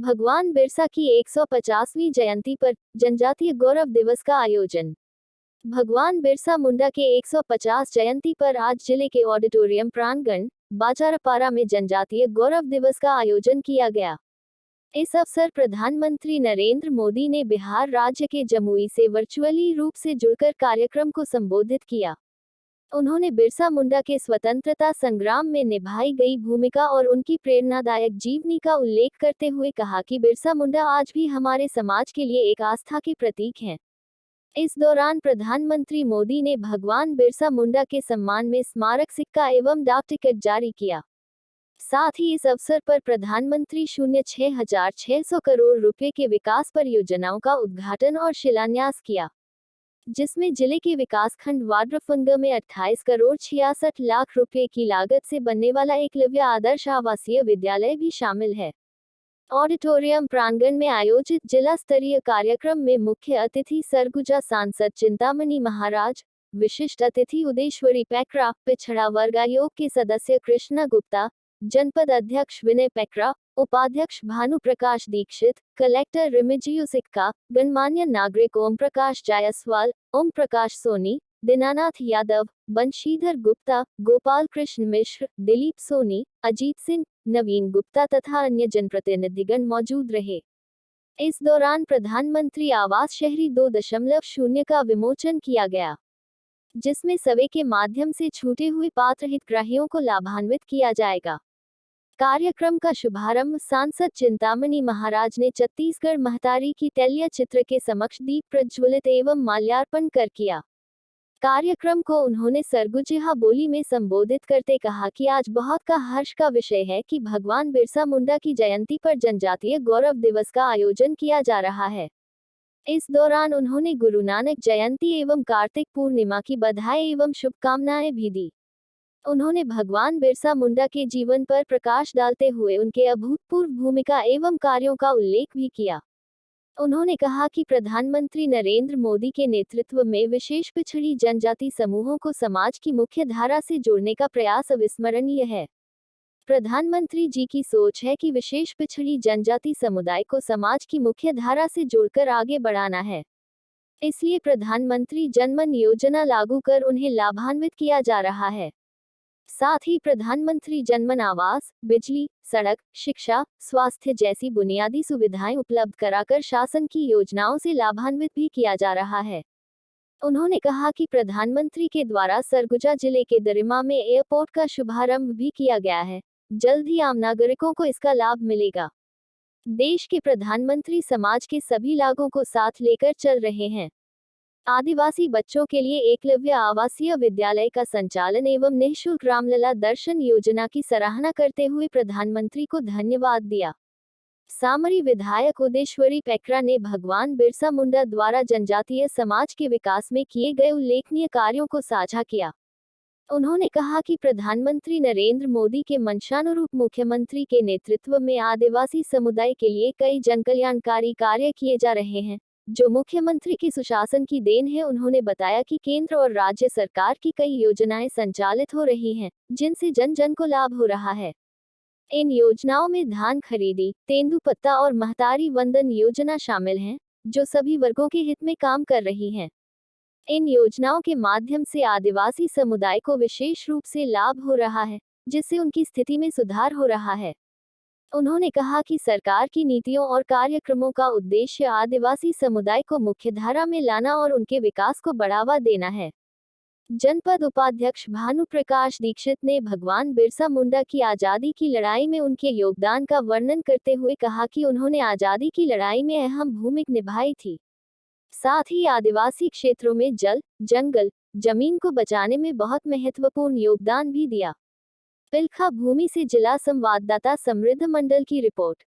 भगवान बिरसा की 150वीं जयंती पर जनजातीय गौरव दिवस का आयोजन। भगवान बिरसा मुंडा के 150 जयंती पर आज जिले के ऑडिटोरियम प्रांगण बाजारपारा में जनजातीय गौरव दिवस का आयोजन किया गया। इस अवसर प्रधानमंत्री नरेंद्र मोदी ने बिहार राज्य के जमुई से वर्चुअली रूप से जुड़कर कार्यक्रम को संबोधित किया। उन्होंने बिरसा मुंडा के स्वतंत्रता संग्राम में निभाई गई भूमिका और उनकी प्रेरणादायक जीवनी का उल्लेख करते हुए कहा कि बिरसा मुंडा आज भी हमारे समाज के लिए एक आस्था के प्रतीक हैं। इस दौरान प्रधानमंत्री मोदी ने भगवान बिरसा मुंडा के सम्मान में स्मारक सिक्का एवं डाक टिकट जारी किया। साथ ही इस अवसर पर प्रधानमंत्री 6,600 करोड़ रुपए के विकास परियोजनाओं का उद्घाटन और शिलान्यास किया, जिसमें जिले के विकासखंड वाड्रफंगा में 28 करोड़ 66 लाख रुपए की लागत से बनने वाला एकलव्य आदर्श आवासीय विद्यालय भी शामिल है। ऑडिटोरियम प्रांगण में आयोजित जिला स्तरीय कार्यक्रम में मुख्य अतिथि सरगुजा सांसद चिंतामणि महाराज, विशिष्ट अतिथि उदेश्वरी पैकरा, पिछड़ा वर्ग आयोग के सदस्य कृष्णा गुप्ता, जनपद अध्यक्ष विनय पैकरा, उपाध्यक्ष भानु प्रकाश दीक्षित, कलेक्टर रिमिजियू सिक्का, गणमान्य नागरिक ओम प्रकाश जायसवाल, ओम प्रकाश सोनी, दीनानाथ यादव, बंशीधर गुप्ता, गोपाल कृष्ण मिश्र, दिलीप सोनी, अजीत सिंह, नवीन गुप्ता तथा अन्य जनप्रतिनिधिगण मौजूद रहे। इस दौरान प्रधानमंत्री आवास शहरी 2.0 का विमोचन किया गया, जिसमें सर्वे के माध्यम से छूटे हुए पात्र हितग्राहियों को लाभान्वित किया जाएगा। कार्यक्रम का शुभारंभ सांसद चिंतामणि महाराज ने छत्तीसगढ़ महतारी की तैलिया चित्र के समक्ष दीप प्रज्वलित एवं माल्यार्पण कर किया। कार्यक्रम को उन्होंने सरगुजिहा बोली में संबोधित करते कहा कि आज बहुत का हर्ष का विषय है कि भगवान बिरसा मुंडा की जयंती पर जनजातीय गौरव दिवस का आयोजन किया जा रहा है। इस दौरान उन्होंने गुरु नानक जयंती एवं कार्तिक पूर्णिमा की बधाई एवं शुभकामनाएं भी दी। उन्होंने भगवान बिरसा मुंडा के जीवन पर प्रकाश डालते हुए उनके अभूतपूर्व भूमिका एवं कार्यों का उल्लेख भी किया। उन्होंने कहा कि प्रधानमंत्री नरेंद्र मोदी के नेतृत्व में विशेष पिछड़ी जनजाति समूहों को समाज की मुख्य धारा से जोड़ने का प्रयास अविस्मरणीय है। प्रधानमंत्री जी की सोच है कि विशेष पिछड़ी जनजाति समुदाय को समाज की मुख्य धारा से जोड़कर आगे बढ़ाना है। इसलिए प्रधानमंत्री जनमन योजना लागू कर उन्हें लाभान्वित किया जा रहा है। साथ ही प्रधानमंत्री जनमन आवास, बिजली, सड़क, शिक्षा, स्वास्थ्य जैसी बुनियादी सुविधाएं उपलब्ध कराकर शासन की योजनाओं से लाभान्वित भी किया जा रहा है। उन्होंने कहा कि प्रधानमंत्री के द्वारा सरगुजा जिले के दरिमा में एयरपोर्ट का शुभारंभ भी किया गया है। जल्द ही आम नागरिकों को इसका लाभ मिलेगा। देश के प्रधानमंत्री समाज के सभी लागों को साथ लेकर चल रहे हैं। आदिवासी बच्चों के लिए एकलव्य आवासीय विद्यालय का संचालन एवं निःशुल्क रामलला दर्शन योजना की सराहना करते हुए प्रधानमंत्री को धन्यवाद दिया। सामरी विधायक उदेश्वरी पैकरा ने भगवान बिरसा मुंडा द्वारा जनजातीय समाज के विकास में किए गए उल्लेखनीय कार्यों को साझा किया। उन्होंने कहा कि प्रधानमंत्री नरेंद्र मोदी के मंशानुरूप मुख्यमंत्री के नेतृत्व में आदिवासी समुदाय के लिए कई जनकल्याणकारी कार्य किए जा रहे हैं, जो मुख्यमंत्री के सुशासन की देन है। उन्होंने बताया कि केंद्र और राज्य सरकार की कई योजनाएं संचालित हो रही हैं, जिनसे जन जन को लाभ हो रहा है। इन योजनाओं में धान खरीदी, तेंदुपत्ता और महतारी वंदन योजना शामिल हैं, जो सभी वर्गों के हित में काम कर रही हैं। इन योजनाओं के माध्यम से आदिवासी समुदाय को विशेष रूप से लाभ हो रहा है, जिससे उनकी स्थिति में सुधार हो रहा है। उन्होंने कहा कि सरकार की नीतियों और कार्यक्रमों का उद्देश्य आदिवासी समुदाय को मुख्यधारा में लाना और उनके विकास को बढ़ावा देना है। जनपद उपाध्यक्ष भानु प्रकाश दीक्षित ने भगवान बिरसा मुंडा की आज़ादी की लड़ाई में उनके योगदान का वर्णन करते हुए कहा कि उन्होंने आज़ादी की लड़ाई में अहम भूमिका निभाई थी। साथ ही आदिवासी क्षेत्रों में जल, जंगल, जमीन को बचाने में बहुत महत्वपूर्ण योगदान भी दिया। पिलखा भूमि से जिला संवाददाता समृद्ध मंडल की रिपोर्ट।